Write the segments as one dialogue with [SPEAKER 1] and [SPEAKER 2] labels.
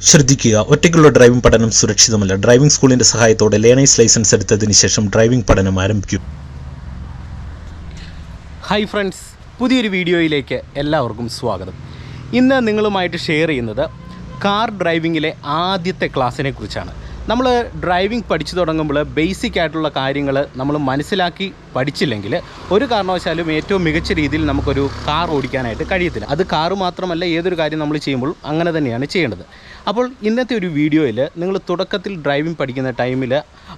[SPEAKER 1] ശ്രദ്ധിക്കുക, ഒറ്റയ്ക്കുള്ള ഡ്രൈവിംഗ് പഠനം സുരക്ഷിതമല്ല. ഡ്രൈവിംഗ് സ്കൂളിന്റെ സഹായത്തോടെ ലേണേഴ്സ് ലൈസൻസ് എടുത്തതിന് ശേഷം ഡ്രൈവിംഗ് പഠനം ആരംഭിക്കും.
[SPEAKER 2] ഹായ് ഫ്രണ്ട്സ്, പുതിയൊരു വീഡിയോയിലേക്ക് എല്ലാവർക്കും സ്വാഗതം. ഇന്ന് നിങ്ങളുമായിട്ട് ഷെയർ ചെയ്യുന്നത് കാർ ഡ്രൈവിങ്ങിലെ ആദ്യത്തെ ക്ലാസ്സിനെ കുറിച്ചാണ്. നമ്മൾ ഡ്രൈവിംഗ് പഠിച്ചു തുടങ്ങുമ്പോൾ ബേസിക് ആയിട്ടുള്ള കാര്യങ്ങൾ നമ്മൾ മനസ്സിലാക്കി പഠിച്ചില്ലെങ്കിൽ ഒരു കാരണവശാലും ഏറ്റവും മികച്ച രീതിയിൽ നമുക്കൊരു കാർ ഓടിക്കാനായിട്ട് കഴിയത്തില്ല. അത് കാറ് മാത്രമല്ല, ഏതൊരു കാര്യം നമ്മൾ ചെയ്യുമ്പോൾ അങ്ങനെ തന്നെയാണ് ചെയ്യേണ്ടത്. അപ്പോൾ ഇന്നത്തെ ഒരു വീഡിയോയിൽ നിങ്ങൾ തുടക്കത്തിൽ ഡ്രൈവിംഗ് പഠിക്കുന്ന ടൈമിൽ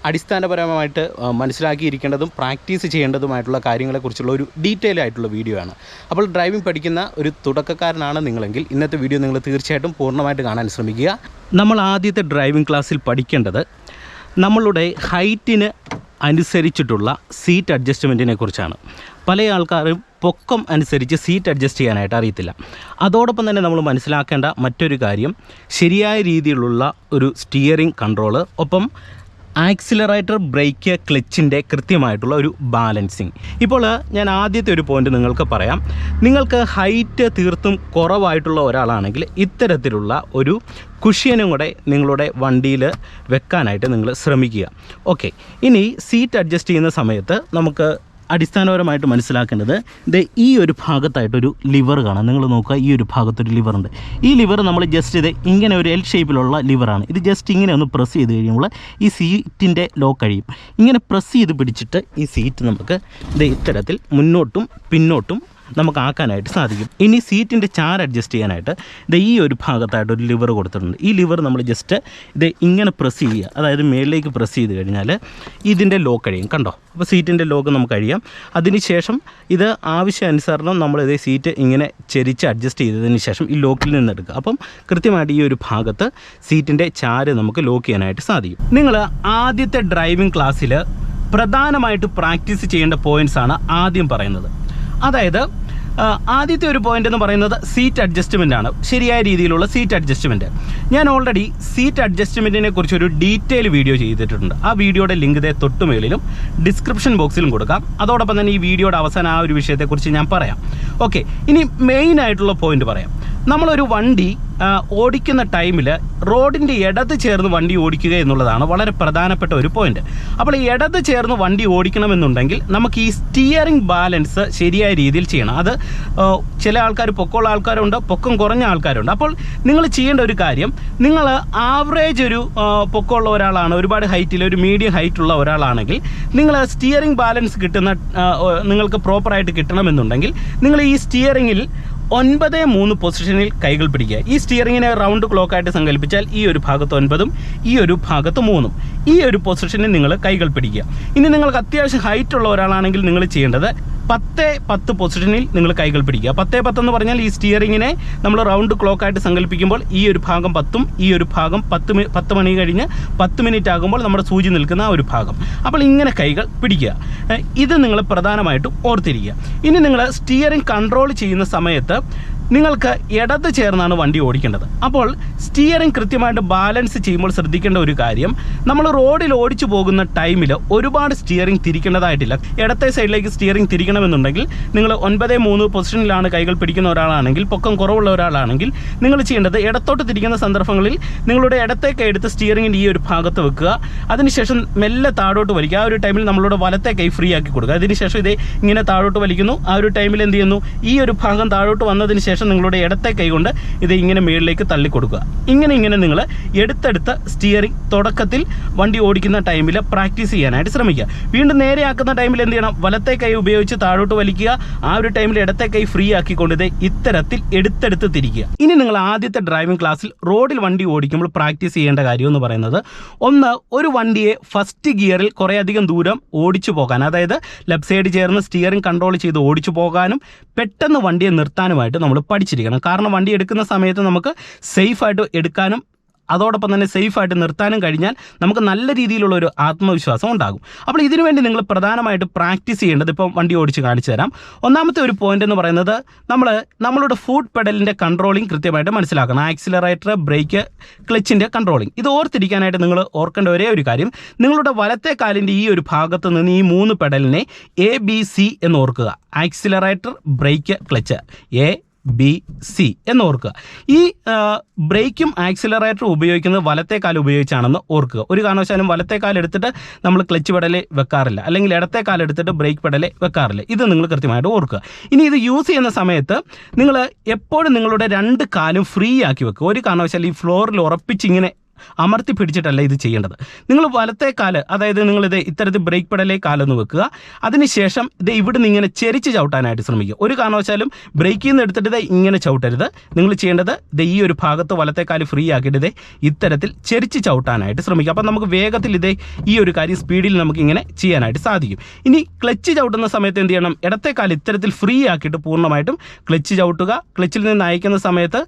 [SPEAKER 2] അടിസ്ഥാനപരമായിട്ട് മനസ്സിലാക്കിയിരിക്കേണ്ടതും പ്രാക്ടീസ് ചെയ്യേണ്ടതുമായിട്ടുള്ള കാര്യങ്ങളെക്കുറിച്ചുള്ള ഒരു ഡീറ്റെയിൽ ആയിട്ടുള്ള വീഡിയോ ആണ്. അപ്പോൾ ഡ്രൈവിംഗ് പഠിക്കുന്ന ഒരു തുടക്കക്കാരനാണ് നിങ്ങളെങ്കിൽ ഇന്നത്തെ വീഡിയോ നിങ്ങൾ തീർച്ചയായിട്ടും പൂർണ്ണമായിട്ട് കാണാൻ ശ്രമിക്കുക. നമ്മൾ ആദ്യത്തെ ഡ്രൈവിംഗ് ക്ലാസ്സിൽ പഠിക്കേണ്ടത് നമ്മളുടെ ഹൈറ്റിന് അനുസരിച്ചിട്ടുള്ള സീറ്റ് അഡ്ജസ്റ്റ്മെൻറ്റിനെ കുറിച്ചാണ്. പല ആൾക്കാരും പൊക്കം അനുസരിച്ച് സീറ്റ് അഡ്ജസ്റ്റ് ചെയ്യാനായിട്ട് അറിയത്തില്ല. അതോടൊപ്പം തന്നെ നമ്മൾ മനസ്സിലാക്കേണ്ട മറ്റൊരു കാര്യം, ശരിയായ രീതിയിലുള്ള ഒരു സ്റ്റിയറിംഗ് കൺട്രോള്, ഒപ്പം ആക്സിലറേറ്റർ, ബ്രേക്ക്, ക്ലച്ചിൻ്റെ കൃത്യമായിട്ടുള്ള ഒരു ബാലൻസിങ്. ഇപ്പോൾ ഞാൻ ആദ്യത്തെ ഒരു പോയിന്റ് നിങ്ങൾക്ക് പറയാം. നിങ്ങൾക്ക് ഹൈറ്റ് തീർത്തും കുറവായിട്ടുള്ള ഒരാളാണെങ്കിൽ ഇത്തരത്തിലുള്ള ഒരു കുഷ്യനും കൂടെ നിങ്ങളുടെ വണ്ടിയിൽ വെക്കാനായിട്ട് നിങ്ങൾ ശ്രമിക്കുക. ഓക്കെ, ഇനി സീറ്റ് അഡ്ജസ്റ്റ് ചെയ്യുന്ന സമയത്ത് നമുക്ക് അടിസ്ഥാനപരമായിട്ട് മനസ്സിലാക്കേണ്ടത് ഈ ഒരു ഭാഗത്തായിട്ടൊരു ലിവർ കാണാം. നിങ്ങൾ നോക്കുക, ഈ ഒരു ഭാഗത്തൊരു ലിവറുണ്ട്. ഈ ലിവർ നമ്മൾ ജസ്റ്റ് ഇങ്ങനെ ഒരു എൽ ഷേപ്പിലുള്ള ലിവറാണ്. ഇത് ജസ്റ്റ് ഇങ്ങനെ ഒന്ന് പ്രസ് ചെയ്ത് കഴിയുമ്പോൾ ഈ സീറ്റിൻ്റെ ലോക്ക് കഴിയും. ഇങ്ങനെ പ്രസ് ചെയ്ത് പിടിച്ചിട്ട് ഈ സീറ്റ് നമുക്ക് ഇത്തരത്തിൽ മുന്നോട്ടും പിന്നോട്ടും നമുക്ക് ആക്കാനായിട്ട് സാധിക്കും. ഇനി സീറ്റിൻ്റെ ചാർ അഡ്ജസ്റ്റ് ചെയ്യാനായിട്ട് ഈ ഒരു ഭാഗത്തായിട്ട് ഒരു ലിവർ കൊടുത്തിട്ടുണ്ട്. ഈ ലിവർ നമ്മൾ ജസ്റ്റ് ഇങ്ങനെ പ്രസ് ചെയ്യുക, അതായത് മേളിലേക്ക് പ്രസ് ചെയ്ത് കഴിഞ്ഞാൽ ഇതിൻ്റെ ലോക്ക് കഴിയും. കണ്ടോ? അപ്പോൾ സീറ്റിൻ്റെ ലോക്ക് നമുക്ക് കഴിയാം. അതിനുശേഷം ഇത് ആവശ്യാനുസരണം നമ്മൾ സീറ്റ് ഇങ്ങനെ ചെരിച്ച് അഡ്ജസ്റ്റ് ചെയ്തതിന് ശേഷം ഈ ലോക്കിൽ നിന്ന് എടുക്കുക. അപ്പം കൃത്യമായിട്ട് ഈ ഒരു ഭാഗത്ത് സീറ്റിൻ്റെ ചാര് നമുക്ക് ലോക്ക് ചെയ്യാനായിട്ട് സാധിക്കും. നിങ്ങൾ ആദ്യത്തെ ഡ്രൈവിംഗ് ക്ലാസ്സിൽ പ്രധാനമായിട്ട് പ്രാക്ടീസ് ചെയ്യേണ്ട പോയിൻറ്റ്സാണ് ആദ്യം പറയുന്നത്. അതായത് ആദ്യത്തെ ഒരു പോയിന്റ് എന്ന് പറയുന്നത് സീറ്റ് അഡ്ജസ്റ്റ്മെൻ്റ് ആണ്. ശരിയായ രീതിയിലുള്ള സീറ്റ് അഡ്ജസ്റ്റ്മെൻറ്റ്. ഞാൻ ഓൾറെഡി സീറ്റ് അഡ്ജസ്റ്റ്മെൻറ്റിനെ കുറിച്ചൊരു ഡീറ്റെയിൽ വീഡിയോ ചെയ്തിട്ടുണ്ട്. ആ വീഡിയോയുടെ ലിങ്ക് തൊട്ടുമേളിലും ഡിസ്ക്രിപ്ഷൻ ബോക്സിലും കൊടുക്കാം. അതോടൊപ്പം തന്നെ ഈ വീഡിയോയുടെ അവസാനം ആ ഒരു വിഷയത്തെക്കുറിച്ച് ഞാൻ പറയാം. ഓക്കെ, ഇനി മെയിനായിട്ടുള്ള പോയിന്റ് പറയാം. നമ്മളൊരു വണ്ടി ഓടിക്കുന്ന ടൈമിൽ റോഡിൻ്റെ ഇടത് ചേർന്ന് വണ്ടി ഓടിക്കുക എന്നുള്ളതാണ് വളരെ പ്രധാനപ്പെട്ട ഒരു പോയിന്റ്. അപ്പോൾ ഈ ഇടത് ചേർന്ന് വണ്ടി ഓടിക്കണമെന്നുണ്ടെങ്കിൽ നമുക്ക് ഈ സ്റ്റിയറിംഗ് ബാലൻസ് ശരിയായ രീതിയിൽ ചെയ്യണം. അത് ചില ആൾക്കാർ പൊക്കമുള്ള ആൾക്കാരുണ്ട്, പൊക്കം കുറഞ്ഞ ആൾക്കാരുണ്ട്. അപ്പോൾ നിങ്ങൾ ചെയ്യേണ്ട ഒരു കാര്യം, നിങ്ങൾ ആവറേജ് ഒരു പൊക്കമുള്ള ഒരാളാണ്, ഒരുപാട് ഹൈറ്റിൽ ഒരു മീഡിയം ഹൈറ്റുള്ള ഒരാളാണെങ്കിൽ നിങ്ങൾ സ്റ്റിയറിംഗ് ബാലൻസ് നിങ്ങൾക്ക് പ്രോപ്പറായിട്ട് കിട്ടണമെന്നുണ്ടെങ്കിൽ നിങ്ങൾ ഈ സ്റ്റിയറിങ്ങിൽ 9-3 പൊസിഷനിൽ കൈകൾ പിടിക്കുക. ഈ സ്റ്റിയറിങ്ങിനെ റൗണ്ട് ക്ലോക്കായിട്ട് സങ്കല്പിച്ചാൽ ഈ ഒരു ഭാഗത്ത് 9ഉം ഈ ഒരു ഭാഗത്ത് 3ഉം ഈ ഒരു പൊസിഷനിൽ നിങ്ങൾ കൈകൾ പിടിക്കുക. ഇനി നിങ്ങൾക്ക് അത്യാവശ്യം ഹൈറ്റ് ഉള്ള ഒരാളാണെങ്കിൽ നിങ്ങൾ ചെയ്യേണ്ടത് 10-10 പൊസിഷനിൽ നിങ്ങൾ കൈകൾ പിടിക്കുക. 10-10 എന്ന് പറഞ്ഞാൽ ഈ സ്റ്റിയറിങ്ങിനെ നമ്മൾ റൗണ്ട് ക്ലോക്കായിട്ട് സങ്കല്പിക്കുമ്പോൾ ഈ ഒരു ഭാഗം 10ഉം ഈ ഒരു ഭാഗം 10 മണി കഴിഞ്ഞ് 10 മിനിറ്റ് ആകുമ്പോൾ നമ്മുടെ സൂചി നിൽക്കുന്ന ആ ഒരു ഭാഗം. അപ്പോൾ ഇങ്ങനെ കൈകൾ പിടിക്കുക. ഇത് നിങ്ങൾ പ്രധാനമായിട്ടും ഓർത്തിരിക്കുക. ഇനി നിങ്ങൾ സ്റ്റിയറിംഗ് കൺട്രോൾ ചെയ്യുന്ന സമയത്ത് നിങ്ങൾക്ക് ഇടത് ചേർന്നാണ് വണ്ടി ഓടിക്കേണ്ടത്. അപ്പോൾ സ്റ്റിയറിംഗ് കൃത്യമായിട്ട് ബാലൻസ് ചെയ്യുമ്പോൾ ശ്രദ്ധിക്കേണ്ട ഒരു കാര്യം, നമ്മൾ റോഡിൽ ഓടിച്ചു പോകുന്ന ടൈമിൽ ഒരുപാട് സ്റ്റിയറിംഗ് തിരിക്കേണ്ടതായിട്ടില്ല. ഇടത്തെ സൈഡിലേക്ക് സ്റ്റിയറിംഗ് തിരിക്കണമെന്നുണ്ടെങ്കിൽ നിങ്ങൾ 9-3 പൊസിഷനിലാണ് കൈകൾ പിടിക്കുന്ന ഒരാളാണെങ്കിൽ, പൊക്കം കുറവുള്ള ഒരാളാണെങ്കിൽ നിങ്ങൾ ചെയ്യേണ്ടത് ഇടത്തോട്ട് തിരിക്കുന്ന സന്ദർഭങ്ങളിൽ നിങ്ങളുടെ ഇടത്തെ കൈ എടുത്ത് സ്റ്റിയറിംഗിൻ്റെ ഈ ഒരു ഭാഗത്ത് വെക്കുക. അതിനുശേഷം മെല്ലെ താഴോട്ട് വലിക്കുക. ആ ഒരു ടൈമിൽ നമ്മളുടെ വലത്തെ കൈ ഫ്രീ ആക്കി കൊടുക്കുക. അതിനുശേഷം ഇങ്ങനെ താഴോട്ട് വലിക്കുന്നു. ആ ഒരു ടൈമിൽ എന്ത് ചെയ്യുന്നു, ഈ ഒരു ഭാഗം താഴോട്ട് വന്നതിന് ശേഷം നിങ്ങളുടെ ഇടത്തെ കൈ കൊണ്ട് ഇങ്ങനെ മേളിലേക്ക് തള്ളിക്കൊടുക്കുക. ഇങ്ങനെ നിങ്ങൾ എടുത്തെടുത്ത് സ്റ്റിയറിംഗ് തുടക്കത്തിൽ വണ്ടി ഓടിക്കുന്ന ടൈമിൽ പ്രാക്ടീസ് ചെയ്യാനായിട്ട് ശ്രമിക്കുക. വീണ്ടും നേരെയാക്കുന്ന ടൈമിൽ എന്ത് ചെയ്യണം, വലത്തെ കൈ ഉപയോഗിച്ച് താഴോട്ട് വലിക്കുക. ആ ഒരു ടൈമിൽ ഇടത്തെ കൈ ഫ്രീ ആക്കിക്കൊണ്ട് ഇത്തരത്തിൽ എടുത്തെടുത്ത് തിരിക്കുക. ഇനി നിങ്ങൾ ആദ്യത്തെ ഡ്രൈവിംഗ് ക്ലാസ്സിൽ റോഡിൽ വണ്ടി ഓടിക്കുമ്പോൾ പ്രാക്ടീസ് ചെയ്യേണ്ട കാര്യം എന്ന് പറയുന്നത്, ഒന്ന്, ഒരു വണ്ടിയെ ഫസ്റ്റ് ഗിയറിൽ കുറേയധികം ദൂരം ഓടിച്ചു പോകാൻ, അതായത് ലെഫ്റ്റ് സൈഡ് ചേർന്ന് സ്റ്റിയറിംഗ് കൺട്രോൾ ചെയ്ത് ഓടിച്ചു പോകാനും പെട്ടെന്ന് വണ്ടിയെ നിർത്താനുമായിട്ട് നമ്മൾ പഠിച്ചിരിക്കണം. കാരണം വണ്ടി എടുക്കുന്ന സമയത്ത് നമുക്ക് സേഫായിട്ട് എടുക്കാനും അതോടൊപ്പം തന്നെ സേഫായിട്ട് നിർത്താനും കഴിഞ്ഞാൽ നമുക്ക് നല്ല രീതിയിലുള്ള ഒരു ആത്മവിശ്വാസം ഉണ്ടാകും. അപ്പോൾ ഇതിനുവേണ്ടി നിങ്ങൾ പ്രധാനമായിട്ട് പ്രാക്ടീസ് ചെയ്യേണ്ടത്, ഇപ്പം വണ്ടി ഓടിച്ച് കാണിച്ചു തരാം. ഒന്നാമത്തെ ഒരു പോയിന്റ് എന്ന് പറയുന്നത്, നമ്മളുടെ ഫുഡ് പെഡലിൻ്റെ കൺട്രോളിങ് കൃത്യമായിട്ട് മനസ്സിലാക്കണം. ആക്സിലറേറ്റർ, ബ്രേക്ക്, ക്ലച്ചിൻ്റെ കൺട്രോളിങ്. ഇത് ഓർത്തിരിക്കാനായിട്ട് നിങ്ങൾ ഓർക്കേണ്ട ഒരേ ഒരു കാര്യം, നിങ്ങളുടെ വലത്തെ കാലിൻ്റെ ഈ ഒരു ഭാഗത്ത് നിന്ന് ഈ 3 പെഡലിനെ ABC എന്ന് ഓർക്കുക. Accelerator, brake, clutch. A ABC എന്ന് ഓർക്കുക. ഈ ബ്രേക്കും ആക്സിലറേറ്ററും ഉപയോഗിക്കുന്നത് വലത്തെ കാലം ഉപയോഗിച്ചാണെന്ന് ഓർക്കുക. ഒരു കാരണവശാലും വലത്തെ കാലം എടുത്തിട്ട് നമ്മൾ ക്ലച്ച് പെഡലേ വെക്കാറില്ല, അല്ലെങ്കിൽ ഇടത്തെ കാലം എടുത്തിട്ട് ബ്രേക്ക് പെഡലേ വെക്കാറില്ല. ഇത് നിങ്ങൾ കൃത്യമായിട്ട് ഓർക്കുക. ഇനി ഇത് യൂസ് ചെയ്യുന്ന സമയത്ത് നിങ്ങൾ എപ്പോഴും നിങ്ങളുടെ രണ്ട് കാലും ഫ്രീ ആക്കി വെക്കുക. ഒരു കാരണവശാലും ഈ ഫ്ലോറിൽ ഉറപ്പിച്ചിങ്ങനെ അമർത്തി പിടിച്ചിട്ടല്ല ഇത് ചെയ്യേണ്ടത്. നിങ്ങൾ വലത്തെ കാല്, അതായത് നിങ്ങളിത് ഇത്തരത്തിൽ ബ്രേക്ക് പെഡലേ കാലൊന്ന് വെക്കുക. അതിനുശേഷം ഇത് ഇവിടെ നിന്ന് ഇങ്ങനെ ചെരിച്ച് ചവിട്ടാനായിട്ട് ശ്രമിക്കുക. ഒരു കാരണവശാലും ബ്രേക്കിൽ നിന്ന് എടുത്തിട്ട് ഇത് ഇങ്ങനെ ചവിട്ടരുത്. നിങ്ങൾ ചെയ്യേണ്ടത് ഇത് ഈ ഒരു ഭാഗത്ത് വലത്തെ കാല് ഫ്രീ ആക്കിയിട്ട് ഇത് ഇത്തരത്തിൽ ചെരിച്ച് ചവിട്ടാനായിട്ട് ശ്രമിക്കുക. അപ്പം നമുക്ക് വേഗത്തിൽ ഇത് ഈ ഒരു കാര്യം സ്പീഡിൽ നമുക്ക് ഇങ്ങനെ ചെയ്യാനായിട്ട് സാധിക്കും. ഇനി ക്ലച്ച് ചവിട്ടുന്ന സമയത്ത് എന്ത് ചെയ്യണം? ഇടത്തെ കാല് ഇത്തരത്തിൽ ഫ്രീ ആക്കിയിട്ട് പൂർണ്ണമായിട്ടും ക്ലച്ച് ചവിട്ടുക. ക്ലച്ചിൽ നിന്ന് അയക്കുന്ന സമയത്ത്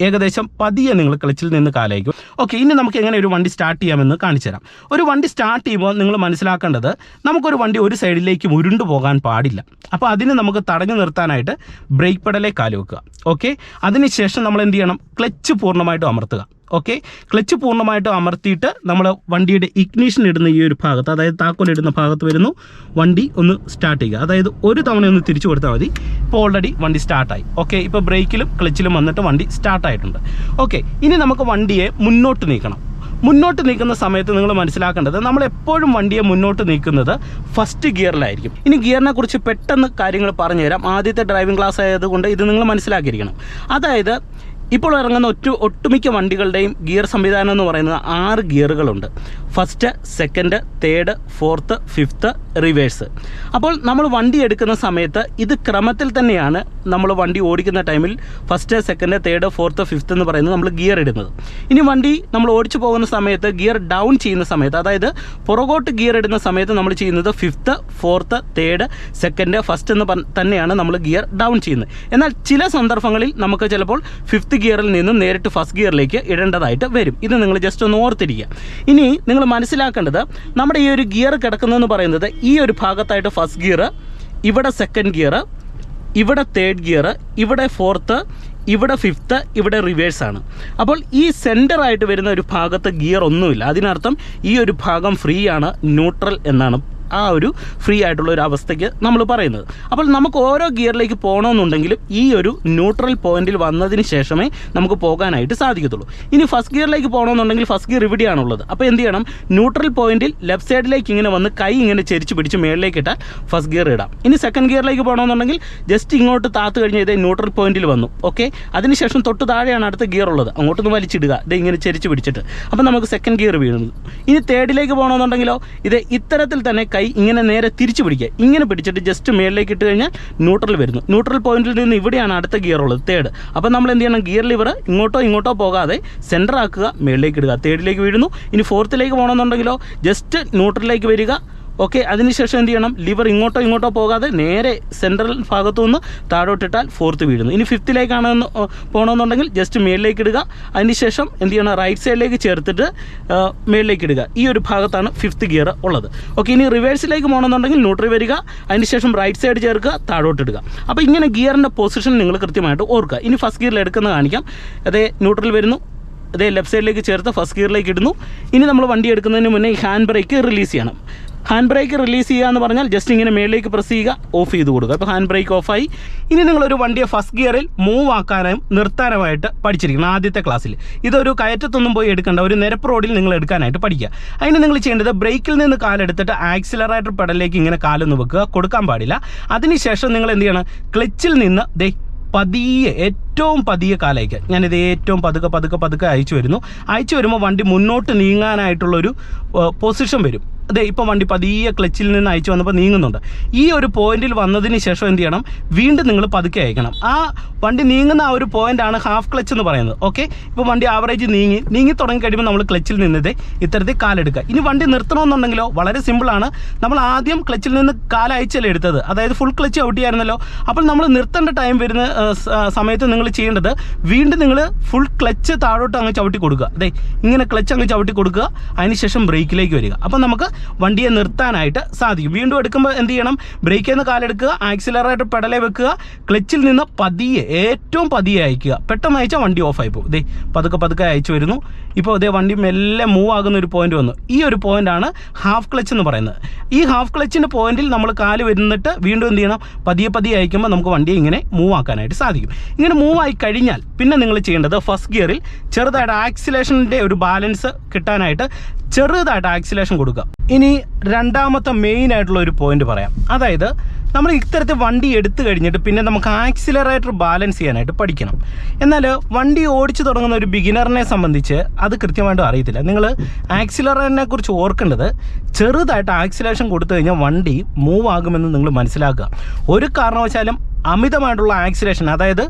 [SPEAKER 2] ഏകദേശം പതിയെ നിങ്ങൾ ക്ലച്ചിൽ നിന്ന് കാലയക്കും. ഓക്കെ, ഇനി നമുക്ക് എങ്ങനെ ഒരു വണ്ടി സ്റ്റാർട്ട് ചെയ്യാമെന്ന് കാണിച്ചു തരാം. ഒരു വണ്ടി സ്റ്റാർട്ട് ചെയ്യുമ്പോൾ നിങ്ങൾ മനസ്സിലാക്കേണ്ടത്, നമുക്കൊരു വണ്ടി ഒരു സൈഡിലേക്ക് ഉരുണ്ടു പോകാൻ പാടില്ല. അപ്പോൾ അതിന് നമുക്ക് തടഞ്ഞു നിർത്താനായിട്ട് ബ്രേക്ക് പെഡലേ കാല് വെക്കുക. ഓക്കെ, അതിനുശേഷം നമ്മൾ എന്ത് ചെയ്യണം? ക്ലച്ച് പൂർണ്ണമായിട്ടും അമർത്തുക. ഓക്കെ, ക്ലച്ച് പൂർണ്ണമായിട്ടും അമർത്തിയിട്ട് നമ്മൾ വണ്ടിയുടെ ഇഗ്നിഷൻ ഇടുന്ന ഈ ഒരു ഭാഗത്ത്, അതായത് താക്കോലിടുന്ന ഭാഗത്ത് വരുന്നു, വണ്ടി ഒന്ന് സ്റ്റാർട്ട് ചെയ്യുക. അതായത് ഒരു തവണ ഒന്ന് തിരിച്ചു കൊടുത്താൽ മതി. ഇപ്പോൾ ഓൾറെഡി വണ്ടി സ്റ്റാർട്ടായി. ഓക്കെ, ഇപ്പോൾ ബ്രേക്കിലും ക്ലച്ചിലും വന്നിട്ട് വണ്ടി സ്റ്റാർട്ടായിട്ടുണ്ട്. ഓക്കെ, ഇനി നമുക്ക് വണ്ടിയെ മുന്നോട്ട് നീക്കണം. മുന്നോട്ട് നീക്കുന്ന സമയത്ത് നിങ്ങൾ മനസ്സിലാക്കേണ്ടത്, നമ്മൾ എപ്പോഴും വണ്ടിയെ മുന്നോട്ട് നീക്കുന്നത് ഫസ്റ്റ് ഗിയറിലായിരിക്കും. ഇനി ഗിയറിനെ കുറിച്ച് പെട്ടെന്ന് കാര്യങ്ങൾ പറഞ്ഞു തരാം. ആദ്യത്തെ ഡ്രൈവിംഗ് ക്ലാസ് ആയതുകൊണ്ട് ഇത് നിങ്ങൾ മനസ്സിലാക്കിയിരിക്കണം. അതായത് ഇപ്പോൾ ഇറങ്ങുന്ന ഒട്ടുമിക്ക വണ്ടികളുടെയും ഗിയർ സംവിധാനം എന്ന് പറയുന്നത് 6 ഗിയറുകളുണ്ട്. First, second, third, fourth, fifth, reverse. അപ്പോൾ നമ്മൾ വണ്ടി എടുക്കുന്ന സമയത്ത് ഇത് ക്രമത്തിൽ തന്നെയാണ് നമ്മൾ വണ്ടി ഓടിക്കുന്ന ടൈമിൽ first, second, third, fourth, fifth എന്ന് പറയുന്നത് നമ്മൾ ഗിയർ ഇടുന്നത്. ഇനി വണ്ടി നമ്മൾ ഓടിച്ചു പോകുന്ന സമയത്ത് ഗിയർ ഡൗൺ ചെയ്യുന്ന സമയത്ത്, അതായത് പുറകോട്ട് ഗിയർ ഇടുന്ന സമയത്ത് നമ്മൾ ചെയ്യുന്നത് fifth, fourth, third, second, first എന്ന് തന്നെയാണ് നമ്മൾ ഗിയർ ഡൗൺ ചെയ്യുന്നത്. എന്നാൽ ചില സന്ദർഭങ്ങളിൽ നമുക്ക് ചിലപ്പോൾ ഫിഫ്ത്ത് ഗിയറിൽ നിന്നും നേരിട്ട് ഫസ്റ്റ് ഗിയറിലേക്ക് ഇടേണ്ടതായിട്ട് വരും. ഇത് നിങ്ങൾ ജസ്റ്റ് ഒന്ന് ഓർത്തിരിക്കുക. ഇനി നിങ്ങൾ മനസ്സിലാക്കേണ്ടത്, നമ്മുടെ ഈ ഒരു ഗിയർ കിടക്കുന്നതെന്ന് പറയുന്നത് ഈ ഒരു ഭാഗത്തായിട്ട് ഫസ്റ്റ് ഗിയർ, ഇവിടെ സെക്കൻഡ് ഗിയർ, ഇവിടെ തേർഡ് ഗിയർ, ഇവിടെ ഫോർത്ത്, ഇവിടെ ഫിഫ്ത്ത്, ഇവിടെ റിവേഴ്സാണ്. അപ്പോൾ ഈ സെൻറ്ററായിട്ട് വരുന്ന ഒരു ഭാഗത്ത് ഗിയർ ഒന്നുമില്ല. അതിനർത്ഥം ഈ ഒരു ഭാഗം ഫ്രീ ആണ്, ന്യൂട്രൽ എന്നാണ് ആ ഒരു ഫ്രീ ആയിട്ടുള്ള ഒരു അവസ്ഥയ്ക്ക് നമ്മൾ പറയുന്നത്. അപ്പോൾ നമുക്ക് ഓരോ ഗിയറിലേക്ക് പോകണമെന്നുണ്ടെങ്കിലും ഈ ഒരു ന്യൂട്രൽ പോയിന്റിൽ വന്നതിന് ശേഷമേ നമുക്ക് പോകാനായിട്ട് സാധിക്കത്തുള്ളൂ. ഇനി ഫസ്റ്റ് ഗിയറിലേക്ക് പോകണമെന്നുണ്ടെങ്കിൽ ഫസ്റ്റ് ഗിയർ ഇവിടെയാണുള്ളത്. അപ്പോൾ എന്ത് ചെയ്യണം? ന്യൂട്രൽ പോയിന്റിൽ ലെഫ്റ്റ് സൈഡിലേക്ക് ഇങ്ങനെ വന്ന് കൈ ഇങ്ങനെ ചെരിച്ച് പിടിച്ച് മേളിലേക്ക് ഇട്ടാൽ ഫസ്റ്റ് ഗിയർ ഇടാം. ഇനി സെക്കൻഡ് ഗിയറിലേക്ക് പോകണമെന്നുണ്ടെങ്കിൽ ജസ്റ്റ് ഇങ്ങോട്ട് താത്ത് കഴിഞ്ഞ് ഇതേ ന്യൂട്രൽ പോയിന്റിൽ വന്നു. ഓക്കെ, അതിനുശേഷം തൊട്ട് താഴെയാണ് അടുത്ത ഗിയർ ഉള്ളത്. അങ്ങോട്ടൊന്ന് വലിച്ചിടുക, ഇത് ഇങ്ങനെ ചെരിച്ച് പിടിച്ചിട്ട്. അപ്പോൾ നമുക്ക് സെക്കൻഡ് ഗിയർ വീഴുന്നത്. ഇനി തേർഡിലേക്ക് പോകണമെന്നുണ്ടെങ്കിലോ ഇത് ഇത്തരത്തിൽ തന്നെ കൈ ഇങ്ങനെ നേരെ തിരിച്ചു പിടിക്കുക. ഇങ്ങനെ പിടിച്ചിട്ട് ജസ്റ്റ് മേളിലേക്ക് ഇട്ട് കഴിഞ്ഞാൽ ന്യൂട്രൽ വരുന്നു. ന്യൂട്രൽ പോയിന്റിൽ നിന്ന് ഇവിടെയാണ് അടുത്ത ഗിയർ ഉള്ളത്, തേർഡ്. അപ്പോൾ നമ്മൾ എന്ത് ചെയ്യണം? ഗിയർ ലിവർ ഇങ്ങോട്ടോ പോകാതെ സെൻറ്റർ ആക്കുക, മേളിലേക്ക് ഇടുക, തേർഡിലേക്ക് വീഴുന്നു. ഇനി ഫോർത്തിലേക്ക് പോകണമെന്നുണ്ടെങ്കിലോ ജസ്റ്റ് ന്യൂട്രലിലേക്ക് വരിക. ഓക്കെ, അതിനുശേഷം എന്ത് ചെയ്യണം? ലിവർ ഇങ്ങോട്ടോ പോകാതെ നേരെ സെൻട്രൽ ഭാഗത്തു നിന്ന് താഴോട്ടിട്ടാൽ ഫോർത്ത് വീഴുന്നു. ഇനി ഫിഫ്ത്തിലേക്കാണ് പോകണമെന്നുണ്ടെങ്കിൽ ജസ്റ്റ് മേളിലേക്ക് ഇടുക. അതിനുശേഷം എന്ത് ചെയ്യണം? റൈറ്റ് സൈഡിലേക്ക് ചേർത്തിട്ട് മേളിലേക്ക് ഇടുക. ഈ ഒരു ഭാഗത്താണ് ഫിഫ്ത്ത് ഗിയർ ഉള്ളത്. ഓക്കെ, ഇനി റിവേഴ്സിലേക്ക് പോകണമെന്നുണ്ടെങ്കിൽ ന്യൂട്രൽ വരിക, അതിനുശേഷം റൈറ്റ് സൈഡ് ചേർക്കുക, താഴോട്ടിടുക. അപ്പോൾ ഇങ്ങനെ ഗിയറിൻ്റെ പൊസിഷൻ നിങ്ങൾ കൃത്യമായിട്ട് ഓർക്കുക. ഇനി ഫസ്റ്റ് ഗിയറിൽ എടുക്കുന്ന കാണിക്കാം. അതേ ന്യൂട്രൽ വരുന്നു, അതേ ലെഫ്റ്റ് സൈഡിലേക്ക് ചേർത്ത് ഫസ്റ്റ് ഗിയറിലേക്ക് ഇടുന്നു. ഇനി നമ്മൾ വണ്ടി എടുക്കുന്നതിന് മുന്നേ ഈ ഹാൻഡ് ബ്രേക്ക് റിലീസ് ചെയ്യണം. ഹാൻഡ് ബ്രേക്ക് റിലീസ് ചെയ്യുക എന്ന് പറഞ്ഞാൽ ജസ്റ്റ് ഇങ്ങനെ മേളിലേക്ക് പ്രസ് ചെയ്യുക, ഓഫ് ചെയ്ത് കൊടുക്കുക. അപ്പോൾ ഹാൻഡ് ബ്രേക്ക് ഓഫായി. ഇനി നിങ്ങളൊരു വണ്ടിയെ ഫസ്റ്റ് ഗിയറിൽ മൂവ് ആക്കാനും നിർത്താനുമായിട്ട് പഠിച്ചിരിക്കണം ആദ്യത്തെ ക്ലാസ്സിൽ. ഇതൊരു കയറ്റത്തൊന്നും പോയി എടുക്കേണ്ട, ഒരു നിരപ്പ് റോഡിൽ നിങ്ങൾ എടുക്കാനായിട്ട് പഠിക്കുക. അതിന് നിങ്ങൾ ചെയ്യേണ്ടത് ബ്രേക്കിൽ നിന്ന് കാലെടുത്തിട്ട് ആക്സിലറേറ്റർ പെഡലിലേക്ക് ഇങ്ങനെ കാലൊന്ന് വെക്കുക, കൊടുക്കാൻ പാടില്ല. അതിനുശേഷം നിങ്ങൾ എന്ത് ചെയ്യണം? ക്ലച്ചിൽ നിന്ന് പതിയെ, ഏറ്റവും പതിയെ കാലയ്ക്ക്, ഞാനിത് ഏറ്റവും പതുക്കെ അയച്ചു വരുമ്പോൾ വണ്ടി മുന്നോട്ട് നീങ്ങാനായിട്ടുള്ളൊരു പൊസിഷൻ വരും. അതെ, ഇപ്പോൾ വണ്ടി പതിയെ ക്ലച്ചിൽ നിന്ന് അയച്ചു വന്നപ്പോൾ നീങ്ങുന്നുണ്ട്. ഈ ഒരു പോയിന്റിൽ വന്നതിന് ശേഷം എന്ത് ചെയ്യണം? വീണ്ടും നിങ്ങൾ പതുക്കെ അയക്കണം. ആ വണ്ടി നീങ്ങുന്ന ആ ഒരു പോയിന്റാണ് ഹാഫ് ക്ലച്ച് എന്ന് പറയുന്നത്. ഓക്കെ, ഇപ്പോൾ വണ്ടി ആവറേജ് നീങ്ങി തുടങ്ങി കഴിയുമ്പോൾ നമ്മൾ ക്ലച്ചിൽ നിന്നത് ഇത്തരത്തിൽ കാലെടുക്കുക. ഇനി വണ്ടി നിർത്തണമെന്നുണ്ടെങ്കിലോ വളരെ സിമ്പിളാണ്. നമ്മൾ ആദ്യം ക്ലച്ചിൽ നിന്ന് കാലയച്ചല്ലേ എടുത്തത്, അതായത് ഫുൾ ക്ലച്ച് ഔട്ട് ചെയ്യായിരുന്നല്ലോ. അപ്പോൾ നമ്മൾ നിർത്തേണ്ട ടൈം വരുന്ന സമയത്ത് നിങ്ങൾ ചെയ്യേണ്ടത്, വീണ്ടും നിങ്ങൾ ഫുൾ ക്ലച്ച് താഴോട്ട് അങ്ങ് ചവിട്ടി കൊടുക്കുക. അതെ, ഇങ്ങനെ ക്ലച്ച് അങ്ങ് ചവിട്ടി കൊടുക്കുക. അതിനുശേഷം ബ്രേക്കിലേക്ക് വരിക. അപ്പോൾ നമുക്ക് വണ്ടിയെ നിർത്താനായിട്ട് സാധിക്കും. വീണ്ടും എടുക്കുമ്പോൾ എന്ത് ചെയ്യണം? ബ്രേക്കിൽ നിന്ന് കാലെടുക്കുക, ആക്സിലറേറ്റർ പെഡലെ വെക്കുക, ക്ലച്ചിൽ നിന്ന് പതിയെ, ഏറ്റവും പതിയെ അയക്കുക. പെട്ടെന്ന് അയച്ചാൽ വണ്ടി ഓഫായി പോകും. ഇതേ പതുക്കെ അയച്ചു വരുന്നു. ഇപ്പോൾ ഇതേ വണ്ടി മെല്ലെ മൂവ് ആകുന്ന ഒരു പോയിന്റ് വന്നു. ഈ ഒരു പോയിന്റാണ് ഹാഫ് ക്ലച്ച് എന്ന് പറയുന്നത്. ഈ ഹാഫ് ക്ലച്ചിൻ്റെ പോയിന്റിൽ നമ്മൾ കാല് വരുന്നിട്ട് വീണ്ടും എന്ത് ചെയ്യണം? പതിയെ അയക്കുമ്പോൾ നമുക്ക് വണ്ടിയെ ഇങ്ങനെ മൂവ് ആക്കാനായിട്ട് സാധിക്കും. ഇങ്ങനെ മൂവ് ആയി കഴിഞ്ഞാൽ പിന്നെ നിങ്ങൾ ചെയ്യേണ്ടത് ഫസ്റ്റ് ഗിയറിൽ ചെറുതായിട്ട് ആക്സിലേഷൻ്റെ ഒരു ബാലൻസ് കിട്ടാനായിട്ട് ചെറുതായിട്ട് ആക്സിലേഷൻ കൊടുക്കുക. ഇനി രണ്ടാമത്തെ മെയിൻ ആയിട്ടുള്ള ഒരു പോയിന്റ് പറയാം. അതായത് നമ്മൾ ഇത്തരത്തിൽ വണ്ടി എടുത്തു കഴിഞ്ഞിട്ട് പിന്നെ നമുക്ക് ആക്സിലറേറ്റർ ബാലൻസ് ചെയ്യാനായിട്ട് പഠിക്കണം. എന്നാൽ വണ്ടി ഓടിച്ചു തുടങ്ങുന്ന ഒരു ബിഗിനറിനെ സംബന്ധിച്ച് അത് കൃത്യമായിട്ടും അറിയത്തില്ല. നിങ്ങൾ ആക്സിലറേറ്ററിനെ കുറിച്ച് ഓർക്കേണ്ടത് ചെറുതായിട്ട് ആക്സിലേഷൻ കൊടുത്തു കഴിഞ്ഞാൽ വണ്ടി മൂവ് ആകുമെന്ന് നിങ്ങൾ മനസ്സിലാക്കുക. ഒരു കാരണവശാലും അമിതമായിട്ടുള്ള ആക്സിലേഷൻ, അതായത്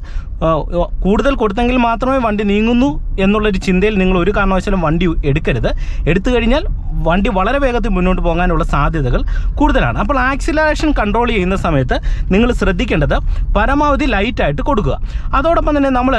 [SPEAKER 2] കൂടുതൽ കൊടുത്തെങ്കിൽ മാത്രമേ വണ്ടി നീങ്ങുന്നു എന്നുള്ളൊരു ചിന്തയിൽ നിങ്ങൾ ഒരു കാരണവശാലും വണ്ടി എടുക്കരുത്. എടുത്തു കഴിഞ്ഞാൽ വണ്ടി വളരെ വേഗത്തിൽ മുന്നോട്ട് പോകാനുള്ള സാധ്യതകൾ കൂടുതലാണ്. അപ്പോൾ ആക്സിലറേഷൻ കൺട്രോൾ ചെയ്യുന്ന സമയത്ത് നിങ്ങൾ ശ്രദ്ധിക്കേണ്ടത് പരമാവധി ലൈറ്റായിട്ട് കൊടുക്കുക. അതോടൊപ്പം തന്നെ നമ്മൾ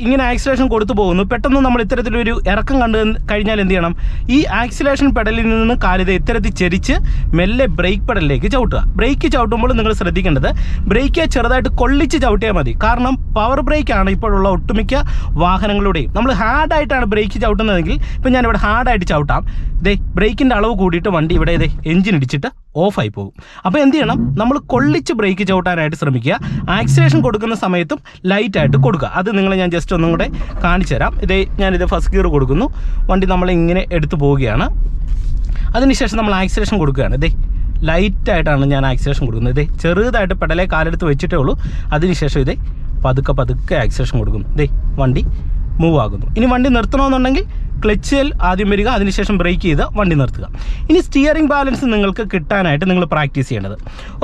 [SPEAKER 2] ഇങ്ങനെ ആക്സിലറേഷൻ കൊടുത്തു പോകുന്നു, പെട്ടെന്ന് നമ്മൾ ഇത്തരത്തിലൊരു ഇറക്കം കണ്ടു കഴിഞ്ഞാൽ എന്ത് ചെയ്യണം? ഈ ആക്സിലറേഷൻ പെഡലിൽ നിന്ന് കാലിത് ഇത്തരത്തിൽ ചെരിച്ച് മെല്ലെ ബ്രേക്ക് പെഡലിലേക്ക് ചവിട്ടുക. ബ്രേക്ക് ചവിട്ടുമ്പോൾ നിങ്ങൾ ശ്രദ്ധിക്കേണ്ടത് ബ്രേക്ക് ചെറുതായിട്ട് കൊള്ളിച്ച് ചവിട്ടിയാൽ മതി. കാരണം പവർ ബ്രേക്കാണ് ഇപ്പോഴുള്ള ഒട്ടുമിക്ക വാഹനങ്ങളുടെയും. നമ്മൾ ഹാർഡായിട്ടാണ് ബ്രേക്ക് ചവിട്ടുന്നതെങ്കിൽ ഇപ്പം ഞാനിവിടെ ഹാർഡായിട്ട് ചവിട്ടാം, ബ്രേക്കിൻ്റെ അളവ് കൂടിയിട്ട് വണ്ടി ഇവിടെ എഞ്ചിൻ ഇടിച്ചിട്ട് ഓഫായി പോകും. അപ്പോൾ എന്ത് ചെയ്യണം? നമ്മൾ കൊള്ളിച്ച് ബ്രേക്ക് ചവിട്ടാനായിട്ട് ശ്രമിക്കുക. ആക്സിലേഷൻ കൊടുക്കുന്ന സമയത്തും ലൈറ്റായിട്ട് കൊടുക്കുക. അത് നിങ്ങളെ ഞാൻ ജസ്റ്റ് ഒന്നും കൂടെ കാണിച്ചു തരാം. ഞാനിത് ഫസ്റ്റ് ഗിയർ കൊടുക്കുന്നു, വണ്ടി നമ്മളിങ്ങനെ എടുത്തു പോവുകയാണ്. അതിനുശേഷം നമ്മൾ ആക്സിലേഷൻ കൊടുക്കുകയാണ്. ലൈറ്റായിട്ടാണ് ഞാൻ ആക്സിലേഷൻ കൊടുക്കുന്നത്. ചെറുതായിട്ട് പെഡലെ കാലെടുത്ത് വെച്ചിട്ടേ ഉള്ളൂ. അതിനുശേഷം പതുക്കെ ആക്സിലേഷൻ കൊടുക്കുന്നു. വണ്ടി മൂവ് ആകുന്നു. ഇനി വണ്ടി നിർത്തണമെന്നുണ്ടെങ്കിൽ ക്ലച്ചിൽ ആദ്യം വരിക, അതിനുശേഷം ബ്രേക്ക് ചെയ്ത് വണ്ടി നിർത്തുക. ഇനി സ്റ്റിയറിംഗ് ബാലൻസ് നിങ്ങൾക്ക് കിട്ടാനായിട്ട് നിങ്ങൾ പ്രാക്ടീസ് ചെയ്യേണ്ടത്.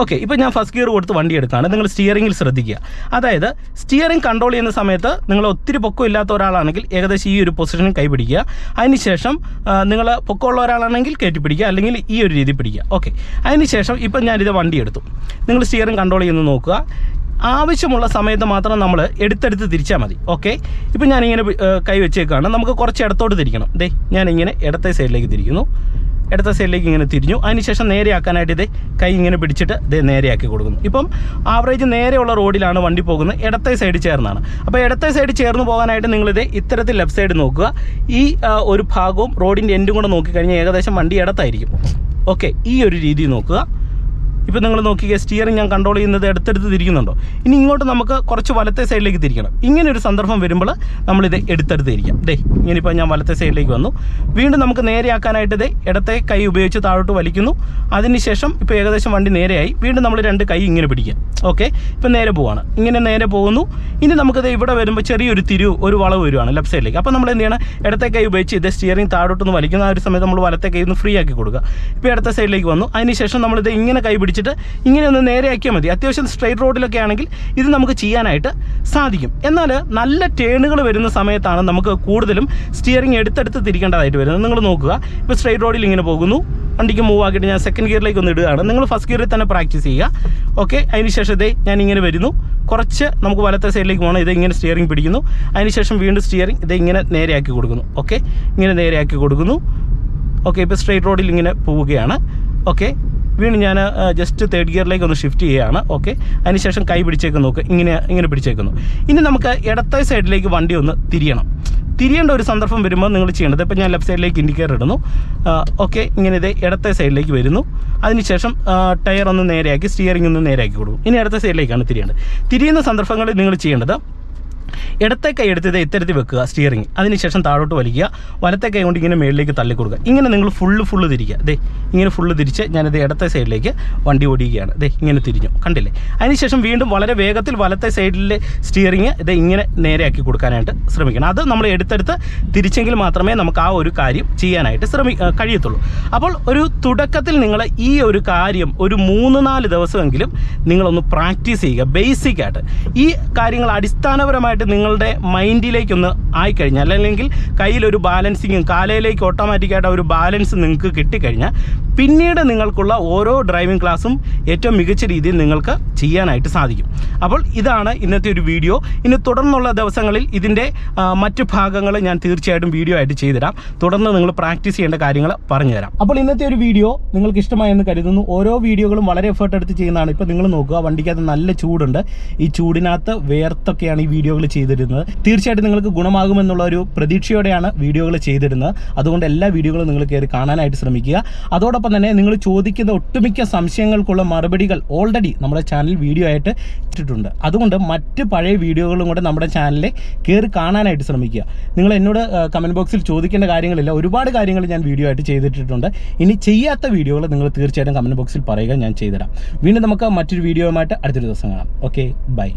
[SPEAKER 2] ഓക്കെ, ഇപ്പോൾ ഞാൻ ഫസ്റ്റ് ഗിയർ കൊടുത്ത് വണ്ടി എടുത്താണ്. നിങ്ങൾ സ്റ്റിയറിംഗിൽ ശ്രദ്ധിക്കുക. അതായത് സ്റ്റിയറിംഗ് കൺട്രോൾ ചെയ്യുന്ന സമയത്ത് നിങ്ങൾ ഒത്തിരി പൊക്കം ഇല്ലാത്ത ഒരാളാണെങ്കിൽ ഏകദേശം ഈ ഒരു പൊസിഷനിൽ കൈ പിടിക്കുക. അതിനുശേഷം നിങ്ങൾ പൊക്കമുള്ള ഒരാളാണെങ്കിൽ കയറ്റി പിടിക്കുക, അല്ലെങ്കിൽ ഈ ഒരു രീതി പിടിക്കുക. ഓക്കെ, അതിനുശേഷം ഇപ്പം ഞാനിത് വണ്ടി എടുത്തു. നിങ്ങൾ സ്റ്റിയറിംഗ് കൺട്രോൾ ചെയ്യുന്നത് നോക്കുക. ആവശ്യമുള്ള സമയത്ത് മാത്രം നമ്മൾ എടുത്തെടുത്ത് തിരിച്ചാൽ മതി. ഓക്കെ, ഇപ്പം ഞാനിങ്ങനെ കൈ വെച്ചേക്കാണ്. നമുക്ക് കുറച്ച് ഇടത്തോട്ട് തിരിക്കണം. ഞാനിങ്ങനെ ഇടത്തെ സൈഡിലേക്ക് തിരിക്കുന്നു. ഇടത്തെ സൈഡിലേക്ക് ഇങ്ങനെ തിരിഞ്ഞു. അതിനുശേഷം നേരെയാക്കാനായിട്ട് കൈ ഇങ്ങനെ പിടിച്ചിട്ട് നേരെയാക്കി കൊടുക്കുന്നു. ഇപ്പം ആവറേജ് നേരെയുള്ള റോഡിലാണ് വണ്ടി പോകുന്നത്, ഇടത്തെ സൈഡ് ചേർന്നാണ്. അപ്പോൾ ഇടത്തെ സൈഡ് ചേർന്ന് പോകാനായിട്ട് നിങ്ങളിത് ഇത്തരത്തിൽ ലെഫ്റ്റ് സൈഡ് നോക്കുക. ഈ ഒരു ഭാഗവും റോഡിൻ്റെ എൻഡും കൂടെ നോക്കിക്കഴിഞ്ഞാൽ ഏകദേശം വണ്ടി ഇടത്തായിരിക്കും. ഓക്കെ, ഈ ഒരു രീതി നോക്കുക. ഇപ്പോൾ നിങ്ങൾ നോക്കിക്കുക, സ്റ്റിയറിംഗ് ഞാൻ കൺട്രോൾ ചെയ്യുന്നത് എടുത്തെടുത്ത് തിരിക്കുന്നുണ്ടോ? ഇനി ഇങ്ങോട്ട് നമുക്ക് കുറച്ച് വലത്തെ സൈഡിലേക്ക് തിരിക്കണം. ഇങ്ങനെ ഒരു സന്ദർഭം വരുമ്പോൾ നമ്മളിത് എടുത്തെടുത്ത് തിരിക്കാം. ഇങ്ങനെയിപ്പോൾ ഞാൻ വലത്തെ സൈഡിലേക്ക് വന്നു. വീണ്ടും നമുക്ക് നേരെയാക്കാനായിട്ട് ഇടത്തെ കൈ ഉപയോഗിച്ച് താഴോട്ട് വലിക്കുന്നു. അതിനുശേഷം ഇപ്പോൾ ഏകദേശം വണ്ടി നേരെയായി. വീണ്ടും നമ്മൾ രണ്ട് കൈ ഇങ്ങനെ പിടിക്കുക. ഓക്കെ, ഇപ്പം നേരെ പോവാണ്. ഇങ്ങനെ നേരെ പോകുന്നു. ഇനി നമുക്കത് ഇവിടെ വരുമ്പോൾ ചെറിയൊരു ഒരു വളവ് വരുവാണ് ലെഫ്റ്റ് സൈഡിലേക്ക്. അപ്പോൾ നമ്മൾ എന്ത് ചെയ്യണം? ഇടത്തെ കൈ ഉപയോഗിച്ച് സ്റ്റിയറിംഗ് താഴോട്ടൊന്ന് വലിക്കുന്ന ആ ഒരു സമയത്ത് നമ്മൾ വലത്തെ കൈ ഒന്ന് ഫ്രീ ആക്കി കൊടുക്കുക. ഇപ്പോൾ ഇടത്തെ സൈഡിലേക്ക് വന്നു. അതിനുശേഷം നമ്മളിത് ഇങ്ങനെ കൈ പിടിച്ചിട്ട് ഇങ്ങനെ ഒന്ന് നേരെയാക്കിയാൽ മതി. അത്യാവശ്യം സ്ട്രെയിറ്റ് റോഡിലൊക്കെ ആണെങ്കിൽ ഇത് നമുക്ക് ചെയ്യാനായിട്ട് സാധിക്കും. എന്നാൽ നല്ല ടേണുകൾ വരുന്ന സമയത്താണ് നമുക്ക് കൂടുതലും സ്റ്റിയറിംഗ് എടുത്തെടുത്ത് തിരിക്കേണ്ടതായിട്ട് വരുന്നത്. നിങ്ങൾ നോക്കുക, ഇപ്പോൾ സ്ട്രെയിറ്റ് റോഡിൽ ഇങ്ങനെ പോകുന്നു, വണ്ടിക്ക് മൂവ് ആക്കിയിട്ട് ഞാൻ സെക്കൻഡ് ഗിയറിലേക്ക് ഒന്ന് ഇടുകയാണ്. നിങ്ങൾ ഫസ്റ്റ് ഗിയറിൽ തന്നെ പ്രാക്ടീസ് ചെയ്യുക. ഓക്കെ, അതിനുശേഷം ഞാൻ ഇങ്ങനെ വരുന്നു. കുറച്ച് നമുക്ക് വലത്തെ സൈഡിലേക്ക് പോകണം. ഇങ്ങനെ സ്റ്റിയറിംഗ് പിടിക്കുന്നു. അതിനുശേഷം വീണ്ടും സ്റ്റിയറിംഗ് ഇങ്ങനെ നേരെയാക്കി കൊടുക്കുന്നു. ഓക്കെ, ഇങ്ങനെ നേരെയാക്കി കൊടുക്കുന്നു. ഓക്കെ, ഇപ്പോൾ സ്ട്രെയിറ്റ് റോഡിൽ ഇങ്ങനെ പോവുകയാണ്. ഓക്കെ, വീണ്ടും ഞാൻ ജസ്റ്റ് തേർഡ് ഗിയറിലേക്ക് ഒന്ന് ഷിഫ്റ്റ് ചെയ്യുകയാണ്. ഓക്കെ, അതിനുശേഷം കൈ പിടിച്ചേക്ക് നോക്കുക. ഇങ്ങനെ പിടിച്ചേക്കുന്നു. ഇനി നമുക്ക് ഇടത്തെ സൈഡിലേക്ക് വണ്ടി ഒന്ന് തിരിയേണ്ട ഒരു സന്ദർഭം വരുമ്പോൾ നിങ്ങൾ ചെയ്യേണ്ടത്, ഇപ്പോൾ ഞാൻ ലെഫ്റ്റ് സൈഡിലേക്ക് ഇൻഡിക്കേറ്റർ ഇടുന്നു. ഓക്കെ, ഇങ്ങനെ ഇടത്തെ സൈഡിലേക്ക് വരുന്നു. അതിനുശേഷം ടയർ ഒന്ന് നേരെയാക്കി സ്റ്റിയറിംഗ് ഒന്ന് നേരെയാക്കി കൊടുക്കും. ഇനി ഇടത്തെ സൈഡിലേക്കാണ് തിരിയുന്ന സന്ദർഭങ്ങളിൽ നിങ്ങൾ ചെയ്യേണ്ടത് ഇടത്തെ കൈ എടുത്തത് ഇത്തരത്തിൽ വെക്കുക സ്റ്റിയറിംഗ്. അതിനുശേഷം താഴോട്ട് വലിക്കുക. വലത്തെ കൈ കൊണ്ട് ഇങ്ങനെ മേളിലേക്ക് തള്ളിക്കൊടുക്കുക. ഇങ്ങനെ നിങ്ങൾ ഫുള്ള് തിരിക്കുക. ഇങ്ങനെ ഫുള്ള് തിരിച്ച് ഞാനിത് ഇടത്തെ സൈഡിലേക്ക് വണ്ടി ഓടിക്കുകയാണ്. ഇങ്ങനെ തിരിഞ്ഞു, കണ്ടില്ലേ? അതിനുശേഷം വീണ്ടും വളരെ വേഗത്തിൽ വലത്തെ സൈഡിലെ സ്റ്റിയറിംഗ് ഇങ്ങനെ നേരെയാക്കി കൊടുക്കാനായിട്ട് ശ്രമിക്കണം. അത് നമ്മൾ എടുത്തെടുത്ത് തിരിച്ചെങ്കിൽ മാത്രമേ നമുക്ക് ആ ഒരു കാര്യം ചെയ്യാനായിട്ട് കഴിയത്തുള്ളൂ. അപ്പോൾ ഒരു തുടക്കത്തിൽ നിങ്ങൾ ഈ ഒരു കാര്യം ഒരു 3-4 ദിവസമെങ്കിലും നിങ്ങളൊന്ന് പ്രാക്ടീസ് ചെയ്യുക. ബേസിക്കായിട്ട് ഈ കാര്യങ്ങൾ അടിസ്ഥാനപരമായിട്ട് നിങ്ങളുടെ മൈൻഡിലേക്കൊന്ന് ആയിക്കഴിഞ്ഞാൽ, അല്ലെങ്കിൽ കയ്യിലൊരു ബാലൻസിങ്ങും കാലയിലേക്ക് ഓട്ടോമാറ്റിക്കായിട്ട് ഒരു ബാലൻസ് നിങ്ങൾക്ക് കിട്ടിക്കഴിഞ്ഞാൽ പിന്നീട് നിങ്ങൾക്കുള്ള ഓരോ ഡ്രൈവിംഗ് ക്ലാസ്സും ഏറ്റവും മികച്ച രീതിയിൽ നിങ്ങൾക്ക് ചെയ്യാനായിട്ട് സാധിക്കും. അപ്പോൾ ഇതാണ് ഇന്നത്തെ ഒരു വീഡിയോ. ഇനി തുടർന്നുള്ള ദിവസങ്ങളിൽ ഇതിൻ്റെ മറ്റു ഭാഗങ്ങൾ ഞാൻ തീർച്ചയായിട്ടും വീഡിയോ ആയിട്ട് ചെയ്തുതരാം. തുടർന്ന് നിങ്ങൾ പ്രാക്ടീസ് ചെയ്യേണ്ട കാര്യങ്ങൾ പറഞ്ഞുതരാം. അപ്പോൾ ഇന്നത്തെ ഒരു വീഡിയോ നിങ്ങൾക്ക് ഇഷ്ടമായെന്ന് കരുതുന്നു. ഓരോ വീഡിയോകളും വളരെ എഫേർട്ട് എടുത്ത് ചെയ്യുന്നതാണ്. ഇപ്പോൾ നിങ്ങൾ നോക്കുക, വണ്ടിക്കകത്ത് നല്ല ചൂടുണ്ട്. ഈ ചൂടിനകത്ത് വേർത്തൊക്കെയാണ് ഈ വീഡിയോകൾ ചെയ്തിരുന്നത്. തീർച്ചയായിട്ടും നിങ്ങൾക്ക് ഗുണമാകുമെന്നുള്ള ഒരു പ്രതീക്ഷയോടെയാണ് വീഡിയോകൾ ചെയ്തിരുന്നത്. അതുകൊണ്ട് എല്ലാ വീഡിയോകളും നിങ്ങൾ കയറി കാണാനായിട്ട് ശ്രമിക്കുക. അതോടൊപ്പം തന്നെ നിങ്ങൾ ചോദിക്കുന്ന ഒട്ടുമിക്ക സംശയങ്ങൾക്കുള്ള മറുപടികൾ ഓൾറെഡി നമ്മുടെ ചാനൽ വീഡിയോ ആയിട്ട് ഇട്ടിട്ടുണ്ട്. അതുകൊണ്ട് മറ്റ് പഴയ വീഡിയോകളും കൂടെ നമ്മുടെ ചാനലിൽ കയറി കാണാനായിട്ട് ശ്രമിക്കുക. നിങ്ങൾ എന്നോട് കമൻറ്റ് ബോക്സിൽ ചോദിക്കേണ്ട കാര്യങ്ങളില്ല, ഒരുപാട് കാര്യങ്ങൾ ഞാൻ വീഡിയോ ആയിട്ട് ചെയ്തിട്ടുണ്ട്. ഇനി ചെയ്യാത്ത വീഡിയോകൾ നിങ്ങൾ തീർച്ചയായിട്ടും കമൻറ്റ് ബോക്സിൽ പറയുക, ഞാൻ ചെയ്തുതരാം. വീണ്ടും നമുക്ക് മറ്റൊരു വീഡിയോയുമായിട്ട് അടുത്തൊരു ദിവസം കാണാം. Okay, by.